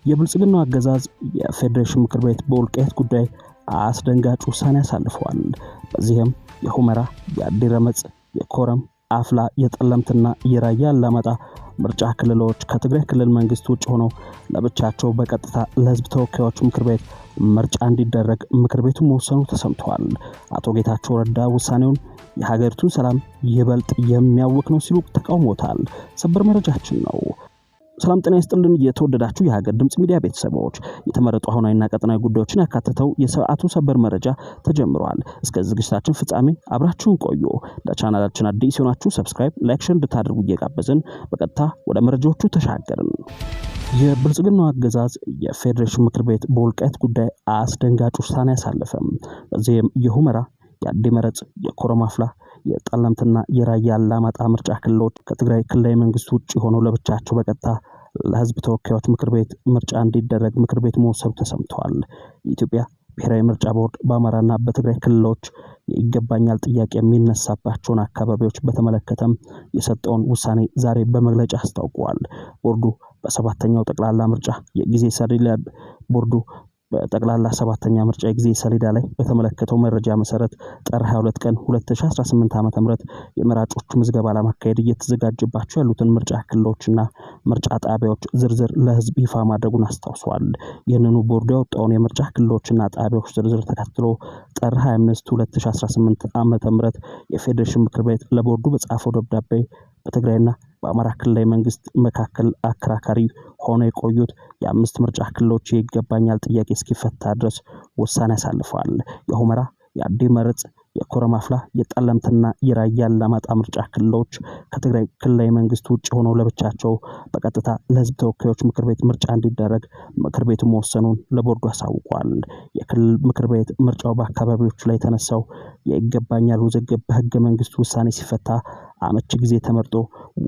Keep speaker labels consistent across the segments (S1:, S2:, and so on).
S1: የብልጽግናው አገዛዝ የፌዴሬሽን ምክር ቤት በወልቃይት ጉዳይ አስደንጋጭ ውሳኔ አሳልፏል። በዚህም የሁመራ፣ የአዲረመጽ፣ የኮረም፣ አፍላ፣ የጠለምትና የራያ አላማጣ ምርጫ ክልሎች ከትግራይ ክልል መንግስት ውጭ ሆነው ለብቻቸው በቀጥታ ለህዝብ ተወካዮች ምክር ቤት ምርጫ እንዲደረግ ምክር ቤቱ መወሰኑ ተሰምቷል። አቶ ጌታቸው ረዳ ውሳኔውን የሀገሪቱን ሰላም ይበልጥ የሚያውክ ነው ሲሉ ተቃውሞታል። ሰበር መረጃችን ነው። ሰላም ጤና ይስጥልን የተወደዳችሁ የሀገር ድምጽ ሚዲያ ቤተሰቦች፣ የተመረጡ አሁናዊና ቀጠናዊ ጉዳዮችን ያካተተው የሰዓቱ ሰበር መረጃ ተጀምሯል። እስከ ዝግጅታችን ፍጻሜ አብራችሁን ቆዩ። ለቻናላችን አዲስ ሆናችሁ ሰብስክራይብ፣ ላይክ፣ ሼር እንድታደርጉ እየጋበዝን በቀጥታ ወደ መረጃዎቹ ተሻገርን። የብልጽግናው አገዛዝ የፌዴሬሽን ምክር ቤት በወልቃይት ጉዳይ አስደንጋጭ ውሳኔ ያሳለፈም። በዚህም የሁመራ፣ የአዲመረጽ፣ የኮረም አፍላ፣ የጠለምትና የራያ አላማጣ ምርጫ ክልሎች ከትግራይ ክልላዊ መንግስት ውጭ ሆነው ለብቻቸው በቀጥታ ለህዝብ ተወካዮች ምክር ቤት ምርጫ እንዲደረግ ምክር ቤት መወሰኑ ተሰምቷል። የኢትዮጵያ ብሔራዊ ምርጫ ቦርድ በአማራና በትግራይ ክልሎች የይገባኛል ጥያቄ የሚነሳባቸውን አካባቢዎች በተመለከተም የሰጠውን ውሳኔ ዛሬ በመግለጫ አስታውቋል። ቦርዱ በሰባተኛው ጠቅላላ ምርጫ የጊዜ ሰሌዳ ቦርዱ በጠቅላላ ሰባተኛ ምርጫ የጊዜ ሰሌዳ ላይ በተመለከተው መረጃ መሰረት ጥር 22 ቀን 2018 ዓ.ም የመራጮች ምዝገባ ለማካሄድ እየተዘጋጀባቸው ያሉትን ምርጫ ክልሎችና ምርጫ ጣቢያዎች ዝርዝር ለህዝብ ይፋ ማድረጉን አስታውሷል። ይህንኑ ቦርዱ ያወጣውን የምርጫ ክልሎችና ጣቢያዎች ዝርዝር ተከትሎ ጥር 25 2018 ዓ.ም የፌዴሬሽን ምክር ቤት ለቦርዱ በጻፈው ደብዳቤ በትግራይና በአማራ ክልላዊ መንግስት መካከል አከራካሪ ሆነው የቆዩት የአምስት ምርጫ ክልሎች ይገባኛል ጥያቄ እስኪፈታ ድረስ ውሳኔ ያሳልፈዋል። የሁመራ፣ የአዲመረጽ፣ የኮረም አፍላ፣ የጠለምትና የራያ አላማጣ ምርጫ ክልሎች ከትግራይ ክልላዊ መንግስት ውጭ ሆነው ለብቻቸው በቀጥታ ለህዝብ ተወካዮች ምክር ቤት ምርጫ እንዲደረግ ምክር ቤቱ መወሰኑን ለቦርዱ አሳውቋል። የክልል ምክር ቤት ምርጫው በአካባቢዎቹ ላይ የተነሳው የይገባኛል ውዝግብ በህገ መንግስቱ ውሳኔ ሲፈታ አመቺ ጊዜ ተመርጦ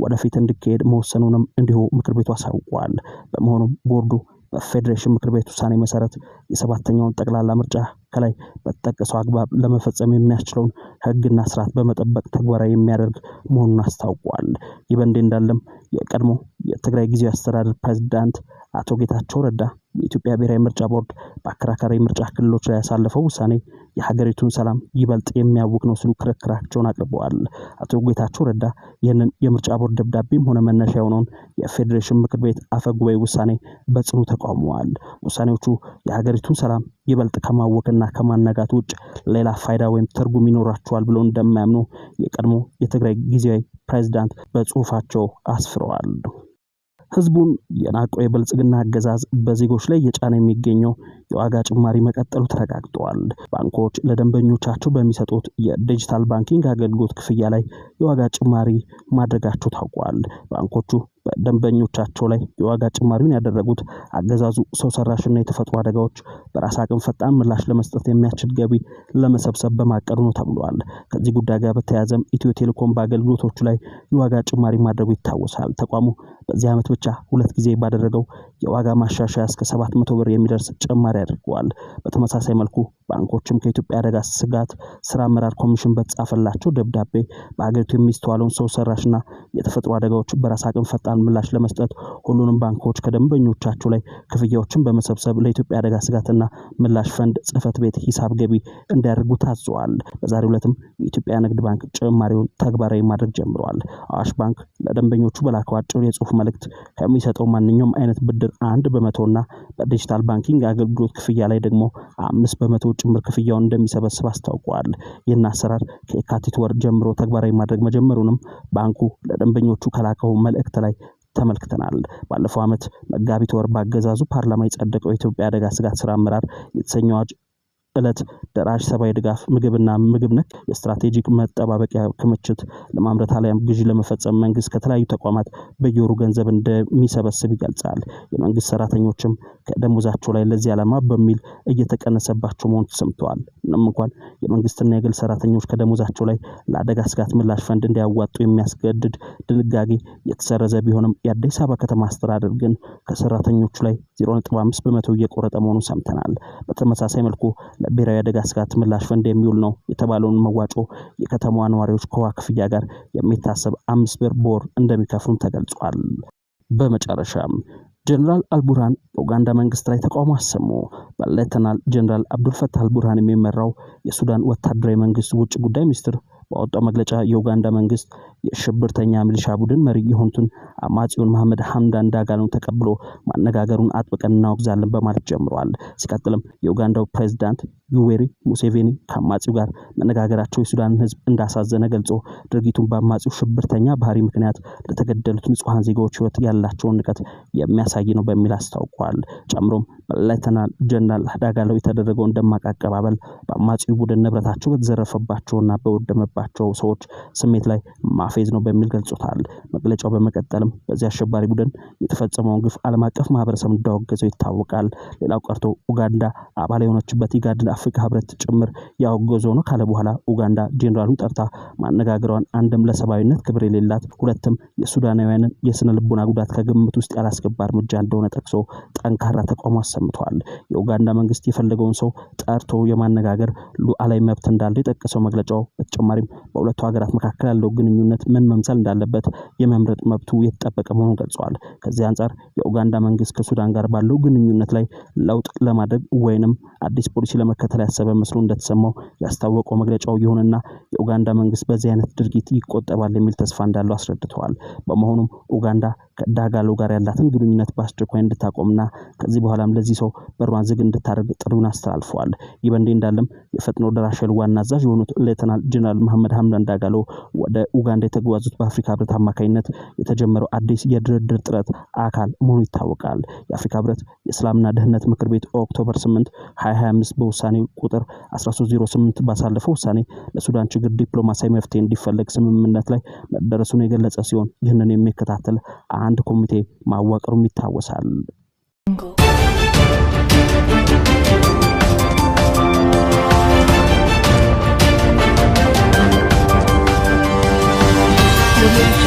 S1: ወደፊት እንዲካሄድ መወሰኑንም እንዲሁ ምክር ቤቱ አሳውቋል። በመሆኑም ቦርዱ በፌዴሬሽን ምክር ቤት ውሳኔ መሰረት የሰባተኛውን ጠቅላላ ምርጫ ከላይ በተጠቀሰው አግባብ ለመፈጸም የሚያስችለውን ህግና ስርዓት በመጠበቅ ተግባራዊ የሚያደርግ መሆኑን አስታውቋል። ይህ በእንዲህ እንዳለም የቀድሞ የትግራይ ጊዜያዊ አስተዳደር ፕሬዝዳንት አቶ ጌታቸው ረዳ የኢትዮጵያ ብሔራዊ ምርጫ ቦርድ በአከራካሪ ምርጫ ክልሎች ላይ ያሳለፈው ውሳኔ የሀገሪቱን ሰላም ይበልጥ የሚያውክ ነው ሲሉ ክርክራቸውን አቅርበዋል። አቶ ጌታቸው ረዳ ይህንን የምርጫ ቦርድ ደብዳቤም ሆነ መነሻ የሆነውን የፌዴሬሽን ምክር ቤት አፈጉባኤ ውሳኔ በጽኑ ተቃውመዋል። ውሳኔዎቹ የሀገሪቱን ሰላም ይበልጥ ከማወክና ከማናጋት ውጭ ሌላ ፋይዳ ወይም ትርጉም ይኖራቸዋል ብለው እንደማያምኑ የቀድሞ የትግራይ ጊዜያዊ ፕሬዝዳንት በጽሁፋቸው አስፍረዋል። ህዝቡን የናቀው የብልጽግና አገዛዝ በዜጎች ላይ እየጫነ የሚገኘው የዋጋ ጭማሪ መቀጠሉ ተረጋግጧል። ባንኮች ለደንበኞቻቸው በሚሰጡት የዲጂታል ባንኪንግ አገልግሎት ክፍያ ላይ የዋጋ ጭማሪ ማድረጋቸው ታውቋል። ባንኮቹ በደንበኞቻቸው ላይ የዋጋ ጭማሪውን ያደረጉት አገዛዙ ሰው ሰራሽና የተፈጥሮ አደጋዎች በራስ አቅም ፈጣን ምላሽ ለመስጠት የሚያስችል ገቢ ለመሰብሰብ በማቀዱ ነው ተብሏል። ከዚህ ጉዳይ ጋር በተያያዘም ኢትዮ ቴሌኮም በአገልግሎቶቹ ላይ የዋጋ ጭማሪ ማድረጉ ይታወሳል። ተቋሙ በዚህ ዓመት ብቻ 2 ጊዜ ባደረገው የዋጋ ማሻሻያ እስከ 700 ብር የሚደርስ ጭማሪ አድርጓል። በተመሳሳይ መልኩ ባንኮችም ከኢትዮጵያ አደጋ ስጋት ስራ አመራር ኮሚሽን በተጻፈላቸው ደብዳቤ በአገሪቱ የሚስተዋለውን ሰው ሰራሽና የተፈጥሮ አደጋዎች በራስ አቅም ፈጣን ምላሽ ለመስጠት ሁሉንም ባንኮች ከደንበኞቻቸው ላይ ክፍያዎችን በመሰብሰብ ለኢትዮጵያ አደጋ ስጋትና ምላሽ ፈንድ ጽህፈት ቤት ሂሳብ ገቢ እንዲያደርጉ ታዘዋል። በዛሬው ዕለትም የኢትዮጵያ ንግድ ባንክ ጭማሪውን ተግባራዊ ማድረግ ጀምሯል። አዋሽ ባንክ ለደንበኞቹ በላከው አጭር የጽሁፍ መልእክት ከሚሰጠው ማንኛውም አይነት ብድር 1% በዲጂታል ባንኪንግ አገልግሎት ክፍያ ላይ ደግሞ 5% ጭምር ክፍያውን እንደሚሰበስብ አስታውቋል። ይህን አሰራር ከየካቲት ወር ጀምሮ ተግባራዊ ማድረግ መጀመሩንም ባንኩ ለደንበኞቹ ከላከው መልእክት ላይ ተመልክተናል። ባለፈው ዓመት መጋቢት ወር ባገዛዙ ፓርላማ የጸደቀው የኢትዮጵያ አደጋ ስጋት ስራ አመራር የተሰኘው አዋጅ እለት ደራሽ ሰብአዊ ድጋፍ ምግብና ምግብ ነክ የስትራቴጂክ መጠባበቂያ ክምችት ለማምረት አለያም ግዢ ለመፈጸም መንግስት ከተለያዩ ተቋማት በየወሩ ገንዘብ እንደሚሰበስብ ይገልጻል። የመንግስት ሰራተኞችም ከደሞዛቸው ላይ ለዚህ ዓላማ በሚል እየተቀነሰባቸው መሆኑ ተሰምቷል። ምንም እንኳን የመንግስትና የግል ሰራተኞች ከደሞዛቸው ላይ ለአደጋ ስጋት ምላሽ ፈንድ እንዲያዋጡ የሚያስገድድ ድንጋጌ የተሰረዘ ቢሆንም የአዲስ አበባ ከተማ አስተዳደር ግን ከሰራተኞቹ ላይ 0.5% እየቆረጠ መሆኑን ሰምተናል። በተመሳሳይ መልኩ ለብሔራዊ አደጋ ስጋት ምላሽ ፈንድ የሚውል ነው የተባለውን መዋጮ የከተማዋ ነዋሪዎች ከውሃ ክፍያ ጋር የሚታሰብ 5 ብር በወር እንደሚከፍሉም ተገልጿል። በመጨረሻም ጀነራል አልቡርሃን በኡጋንዳ መንግስት ላይ ተቃውሞ አሰሙ። በሌተናል ጀነራል አብዱል ፈታህ አልቡርሃን የሚመራው የሱዳን ወታደራዊ መንግስት ውጭ ጉዳይ ሚኒስትር ባወጣው መግለጫ የኡጋንዳ መንግስት የሽብርተኛ ሚሊሻ ቡድን መሪ የሆኑትን አማጺውን መሐመድ ሐምዳን ዳጋሎን ተቀብሎ ማነጋገሩን አጥብቀን እናወግዛለን በማለት ጀምሯል። ሲቀጥልም የኡጋንዳው ፕሬዝዳንት ዩዌሪ ሙሴቬኒ ከአማጺው ጋር መነጋገራቸው የሱዳንን ህዝብ እንዳሳዘነ ገልጾ ድርጊቱን በአማጺው ሽብርተኛ ባህሪ ምክንያት ለተገደሉት ንጹሃን ዜጎች ህይወት ያላቸውን ንቀት የሚያሳይ ነው በሚል አስታውቋል። ጨምሮም ሌተናል ጀነራል ዳጋሎ የተደረገውን ደማቅ አቀባበል በአማጺው ቡድን ንብረታቸው በተዘረፈባቸውና በወደመባቸው ሰዎች ስሜት ላይ ማፌዝ ነው በሚል ገልጾታል። መግለጫው በመቀጠልም በዚህ አሸባሪ ቡድን የተፈጸመውን ግፍ ዓለም አቀፍ ማህበረሰብ እንዳወገዘው ይታወቃል። ሌላው ቀርቶ ኡጋንዳ አባል የሆነችበት ኢጋድን አፍሪካ ህብረት ጭምር ያወገዘው ነው ካለ በኋላ ኡጋንዳ ጄኔራሉን ጠርታ ማነጋገሯን አንድም ለሰብአዊነት ክብር የሌላት ሁለትም የሱዳናውያንን የስነ ልቦና ጉዳት ከግምት ውስጥ ያላስገባ እርምጃ እንደሆነ ጠቅሶ ጠንካራ ተቃውሞ አሰምቷል። የኡጋንዳ መንግስት የፈለገውን ሰው ጠርቶ የማነጋገር ሉዓላዊ መብት እንዳለው የጠቀሰው መግለጫው በተጨማሪም በሁለቱ ሀገራት መካከል ያለው ግንኙነት ምን መምሰል እንዳለበት የመምረጥ መብቱ የተጠበቀ መሆኑን ገልጿል። ከዚህ አንጻር የኡጋንዳ መንግስት ከሱዳን ጋር ባለው ግንኙነት ላይ ለውጥ ለማድረግ ወይንም አዲስ ፖሊሲ ለመከተል ያሰበ መስሎ እንደተሰማው ያስታወቀው መግለጫው ይሁንና የኡጋንዳ መንግስት በዚህ አይነት ድርጊት ይቆጠባል የሚል ተስፋ እንዳለው አስረድተዋል። በመሆኑም ኡጋንዳ ከዳጋሎ ጋር ያላትን ግንኙነት በአስቸኳይ እንድታቆምና ከዚህ በኋላም ለዚህ ሰው በሯን ዝግ እንድታደርግ ጥሪውን አስተላልፈዋል። ይህ በእንዲህ እንዳለም የፈጥኖ ደራሽ ኃይል ዋና አዛዥ የሆኑት ሌተናል ጀነራል መሐመድ ሐምዳን ዳጋሎ ወደ ኡጋንዳ የተጓዙት በአፍሪካ ህብረት አማካኝነት የተጀመረው አዲስ የድርድር ጥረት አካል መሆኑ ይታወቃል። የአፍሪካ ህብረት የሰላምና ደህንነት ምክር ቤት ኦክቶበር 8 2025 በውሳኔ ቁጥር 1308 ባሳለፈው ውሳኔ ለሱዳን ችግር ዲፕሎማሲያዊ መፍትሄ እንዲፈለግ ስምምነት ላይ መደረሱን የገለጸ ሲሆን ይህንን የሚከታተል አንድ ኮሚቴ ማዋቀሩም ይታወሳል።
S2: We'll be